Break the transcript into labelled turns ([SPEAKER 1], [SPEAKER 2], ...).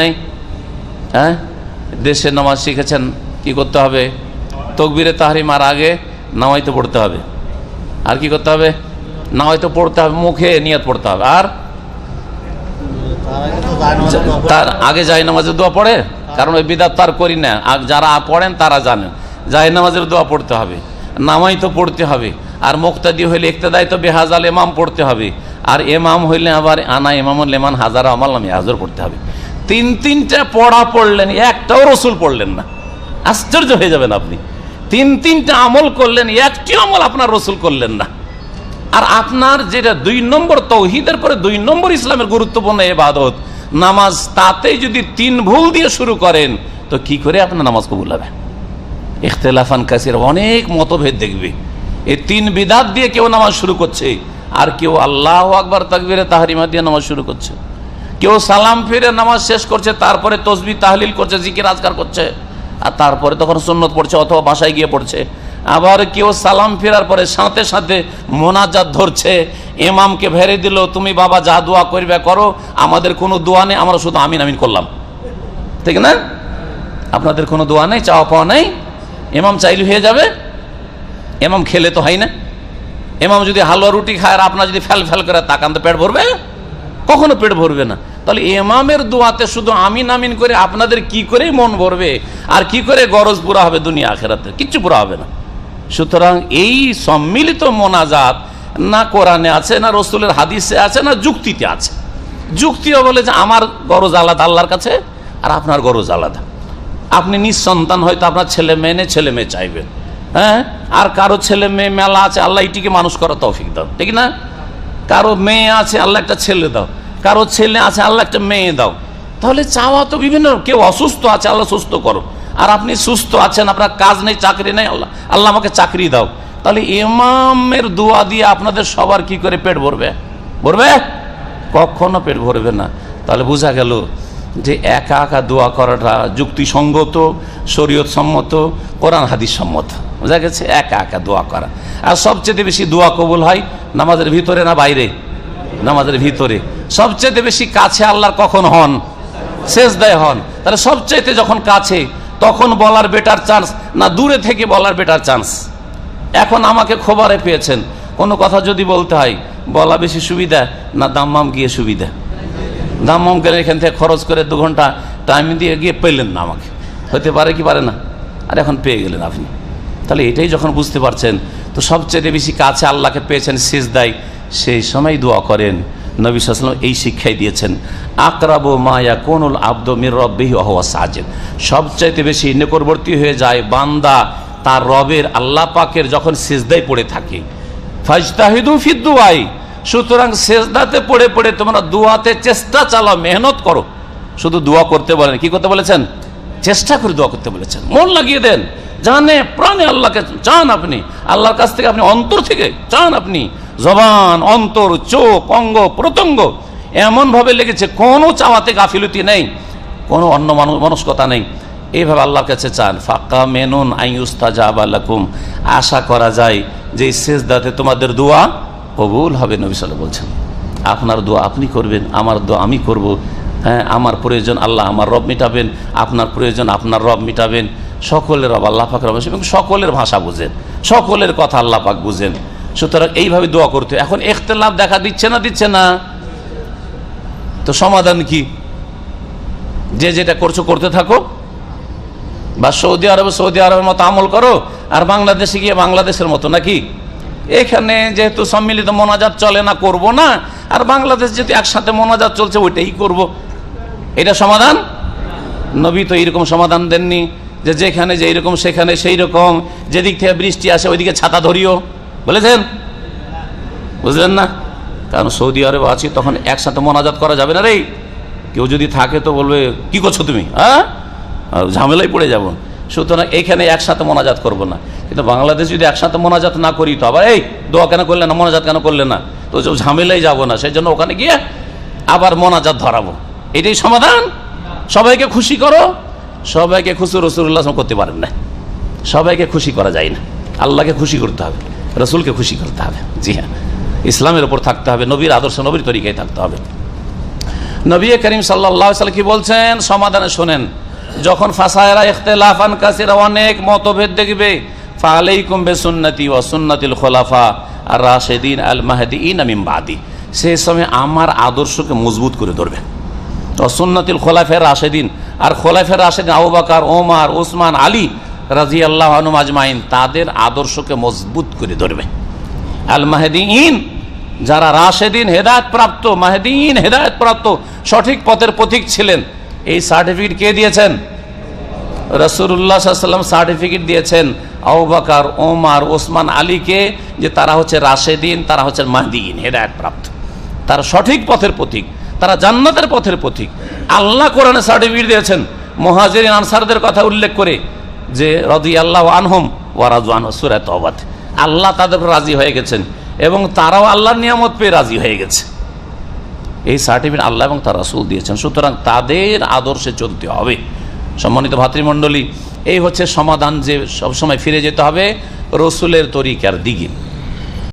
[SPEAKER 1] নেই? হ্যাঁ, দেশে নামাজ শিখেছেন, কি করতে হবে? তকবীরে তাহরিমার আগে নামাইতে পড়তে হবে। আর কি করতে হবে? নামাইতে পড়তে হবে, মুখে নিয়ত পড়তে হবে। আর তার আগে যায় নামাজের দোয়া পড়ে, কারণ ওই বিদআত তার করি না, যারা পড়েন তারা জানেন। যায় নামাজের দোয়া পড়তে হবে, নামাইতে পড়তে হবে। আর মুক্তাদি হইলে ইক্তেদায় তো বেহাজাল ইমাম পড়তে হবে। আর ইমাম হইলে আবার আনা ইমামুল লিমান হাজারা আমাল নামে হাজর পড়তে হবে। তিনটা পড়া পড়লেন, একটাও রসুল পড়লেন না। আশ্চর্য হয়ে যাবেন আপনি। তিনটা আমল করলেন, একটি আমল আপনার রসুল করলেন না। আর আপনার যেটা 2 নম্বর তাওহীদের পরে 2 নম্বর ইসলামের গুরুত্বপূর্ণ ইবাদত নামাজ, তাতেই যদি 3 ভুল দিয়ে শুরু করেন তো কি করে আপনার নামাজ কবুল হবে? ইখতিলাফান কাসীর, অনেক মতভেদ দেখবে। এই 3 বিদআত দিয়ে কেউ নামাজ শুরু করছে, আর কেউ আল্লাহু আকবার তাকবীরে তাহরিমা দিয়ে নামাজ শুরু করছে। কেউ সালাম ফিরে নামাজ শেষ করছে, তারপরে তাসবিহ তাহলিল করছে, জিকির আজকার করছে, আর তারপরে তখন সুন্নত পড়ছে অথবা বাসায় গিয়ে পড়ছে। আবার কেউ সালাম ফেরার পরে সাথে সাথে মোনাজাত ধরছে, ইমামকে ভেরে দিল, তুমি বাবা যা দোয়া করবে করো, আমাদের কোনো দোয়া নেই, আমরা শুধু আমিন আমিন করলাম। ঠিক না? আপনাদের কোনো দোয়া নেই, চাওয়া পাওয়া নেই, ইমাম চাইলে হয়ে যাবে। ইমাম খেলে তো হয় না। ইমাম যদি হালুয়া রুটি খায় আর আপনার যদি ফেল ফেল করে তাকান তো পেট ভরবে? কখনো পেট ভরবে না। তাহলে ইমামের দোয়াতে শুধু আমিন আমিন করে আপনাদের কি করে মন ভরবে, আর কি করে গরজ পুরা হবে দুনিয়া আখিরাতে? কিচ্ছু পুরা হবে না। সুতরাং এই সম্মিলিত মোনাজাত না কোরআনে আছে, না রসুলের হাদিসে আছে, না যুক্তিতে আছে। যুক্তিও বলে যে আমার গরজ আলাদা আল্লাহর কাছে, আর আপনার গরজ আলাদা। আপনি নিঃসন্তান, হয়তো আপনার ছেলে মেয়ে চাইবেন, হ্যাঁ, আর কারো ছেলে মেয়ে মেলা আছে, আল্লাহ এটিকে মানুষ করার তৌফিক দাও, ঠিক না? কারো মেয়ে আছে, আল্লাহ একটা ছেলে দাও, কারো ছেলে আছে, আল্লাহ একটা মেয়ে দাও। তাহলে চাওয়া তো বিভিন্ন। কেউ অসুস্থ আছে, আল্লাহ সুস্থ করো। আর আপনি সুস্থ আছেন, আপনার কাজ নেই, চাকরি নেই, আল্লাহ আমাকে চাকরি দাও। তাহলে ইমামের দোয়া দিয়ে আপনাদের সবার কি করে পেট ভরবে? কখনো পেট ভরবে না। তাহলে বোঝা গেল যে একা একা দোয়া করাটা যুক্তিসঙ্গত, শরীয়ত সম্মত, কোরআন হাদিস সম্মত। বোঝা গেছে? একা একা দোয়া করা। আর সবচেয়ে বেশি দোয়া কবুল হয় নামাজের ভিতরে না বাইরে? নামাজের ভিতরে। সবচেয়ে বেশি কাছে আল্লাহর কখন হন? সেজদায় হন। তাহলে সবচেয়ে যখন কাছে, তখন বলার বেটার চান্স না দূরে থেকে বলার বেটার চান্স? এখন আমাকে খবরে পেয়েছেন, কোনো কথা যদি বলতে হয়, বলা বেশি সুবিধা না দাম্মাম গিয়ে সুবিধা? দাম্মাম গেলে এখান থেকে খরচ করে 2 ঘন্টা টাইম দিয়ে গিয়ে পেলেন না, আমাকে হতে পারে কি পারে না? আর এখন পেয়ে গেলেন আপনি। তাহলে এটাই যখন বুঝতে পারছেন, তো সবচেয়ে বেশি কাছে আল্লাহকে পেয়েছেন সিজদায়, সেই সময় দোয়া করেন। নবী সাল্লাল্লাহু আলাইহি ওয়াসাল্লাম এই শিক্ষাই দিয়েছেন, আকরাবু মা ইয়াকুনুল আবদু মির রাব্বিহি ওয়া হুয়া সাজিদ। সবচাইতে বেশি নিকটবর্তী হয়ে যায় বান্দা তার রবের, আল্লাহ পাকের, যখন সিজদায় পড়ে থাকে। ফাজতাহিদু ফিদ দুআই, সুতরাং সিজদাতে পড়ে পড়ে তোমরা দোয়াতে চেষ্টা চালাও, মেহনত করো। শুধু দোয়া করতে বলেন, কি করতে বলেছেন? চেষ্টা করে দোয়া করতে বলেছেন। মন লাগিয়ে দেন, জানে প্রাণে আল্লাহকে চান আপনি, আল্লাহর কাছ থেকে আপনি অন্তর থেকে চান, আপনি জবান, অন্তর, চোখ, অঙ্গ প্রত্যঙ্গ এমন ভাবে লেগেছে, কোনো চাওয়াতে গাফিলতি নেই, কোনো অন্য মনস্কতা নেই। এইভাবে আল্লাহর কাছে চান। ফাক্কা মেনুন আইয়ুস্তাজাবা লাকুম, আশা করা যায় যে সিজদাতে তোমাদের দোয়া কবুল হবে। নবী সাল্লাল্লাহু আলাইহি ওয়াসাল্লাম বলছেন, আপনার দোয়া আপনি করবেন, আমার দোয়া আমি করব। হ্যাঁ, আমার প্রয়োজন আল্লাহ আমার রব মিটাবেন, আপনার প্রয়োজন আপনার রব মিটাবেন। সকলের রব আল্লাহ পাক রব, এবং সকলের ভাষা বুঝেন, সকলের কথা আল্লাহ পাক বুঝেন। সুতরাং এইভাবে দোয়া করতে। এখন ইখতিলাফ দেখা দিচ্ছে না? তো সমাধান কি? যে যেটা করছো করতে থাকো, বা সৌদি আরবের মতো আমল করো, আর বাংলাদেশে গিয়ে বাংলাদেশের মতো, নাকি? এখানে যেহেতু সম্মিলিত মোনাজাত চলে না, করব না, আর বাংলাদেশ যেহেতু একসাথে মোনাজাত চলছে, ওইটাই করব। এটা সমাধান? নবী তো এইরকম সমাধান দেননি যে যেখানে যে এইরকম সেখানে সেই রকম, যেদিক থেকে বৃষ্টি আসে ওইদিকে ছাতা ধরিও, বলেছেন? বুঝলেন না? কারণ সৌদি আরবে আছি, তখন একসাথে মোনাজাত করা যাবে না রে। কেউ যদি থাকে তো বলবে কি করছো তুমি, হ্যাঁ, ঝামেলায় পড়ে যাব। সুতরাং এখানে একসাথে মোনাজাত করব না। কিন্তু বাংলাদেশ যদি একসাথে মোনাজাত না করি, তো আবার এই দোয়া কেন করলে না, মোনাজাত কেন করলে না, তো ঝামেলায় যাব না। সেই জন্য ওখানে গিয়ে আবার মোনাজাত ধরাবো। এটাই সমাধান? সবাইকে খুশি করো। সবাইকে খুশি রাসূলুল্লাহ করতে পারেন না, সবাইকে খুশি করা যায় না। আল্লাহকে খুশি করতে হবে, রাসূলকে খুশি করতে হবে। জি হ্যাঁ, ইসলামের উপর থাকতে হবে, নবীর আদর্শ, নবীর তরিকায় থাকতে হবে। নবী করিম সাল্লাল্লাহু আলাইহি ওয়াসাল্লাম কি বলছেন সমাধানে শোনেন, যখন ফাসায়রা ইখতিলাফান কাসীরা অনেক মতভেদ দেখবে, ফালাইকুম বিসুন্নতি ওয়া সুন্নাতিল খুলাফা আর রাশিদিন আল মাহদিয়িন মিন বাদি, সেই সময় আমার আদর্শকে মজবুত করে ধরবে। ওয়া সুন্নাতিল খুলাফায়ে রাশিদিন, আর খুলাফায়ে রাশিদিন আবু বকর, ওমর, ওসমান, আলী রাদিয়াল্লাহু আনহুম আজমাইন, তাদের আদর্শকে মজবুত করে ধরবে। আল মাহদিয়িন, যারা রাশেদিন হেদায়েত প্রাপ্ত, মাহদিয়িন হেদায়েত প্রাপ্ত, সঠিক পথের পথিক ছিলেন, এই সার্টিফিকেট কে দিয়েছেন? রাসূলুল্লাহ সাল্লাল্লাহু আলাইহি ওয়াসাল্লাম সার্টিফিকেট দিয়েছেন আবু বকর, ওমর, ওসমান, আলীকে, যে তারা হচ্ছে রাশেদিন, তারা হচ্ছে মাহদিয়িন হেদায়েত প্রাপ্ত, তারা সঠিক পথের পথিক, তারা জান্নাতের পথের পথিক। আল্লাহ কোরআনে সার্টিফিকেট দিয়েছেন মুহাজিরিন আনসারদের কথা উল্লেখ করে, যে রাদিয়াল্লাহু আনহুম ওয়া রাযু আনহু, সূরা তাওবাতে আল্লাহ তাদের রাজি হয়ে গেছেন এবং তারাও আল্লাহর নিয়ামত পেয়ে রাজি হয়ে গেছে। এই সার্টিফিকেট আল্লাহ এবং তার রাসূল দিয়েছেন, সুতরাং তাদের আদর্শে চলতে হবে। সম্মানিত ভাতৃমণ্ডলী, এই হচ্ছে সমাধান, যে সবসময় ফিরে যেতে হবে রসুলের তরিকার দিকে।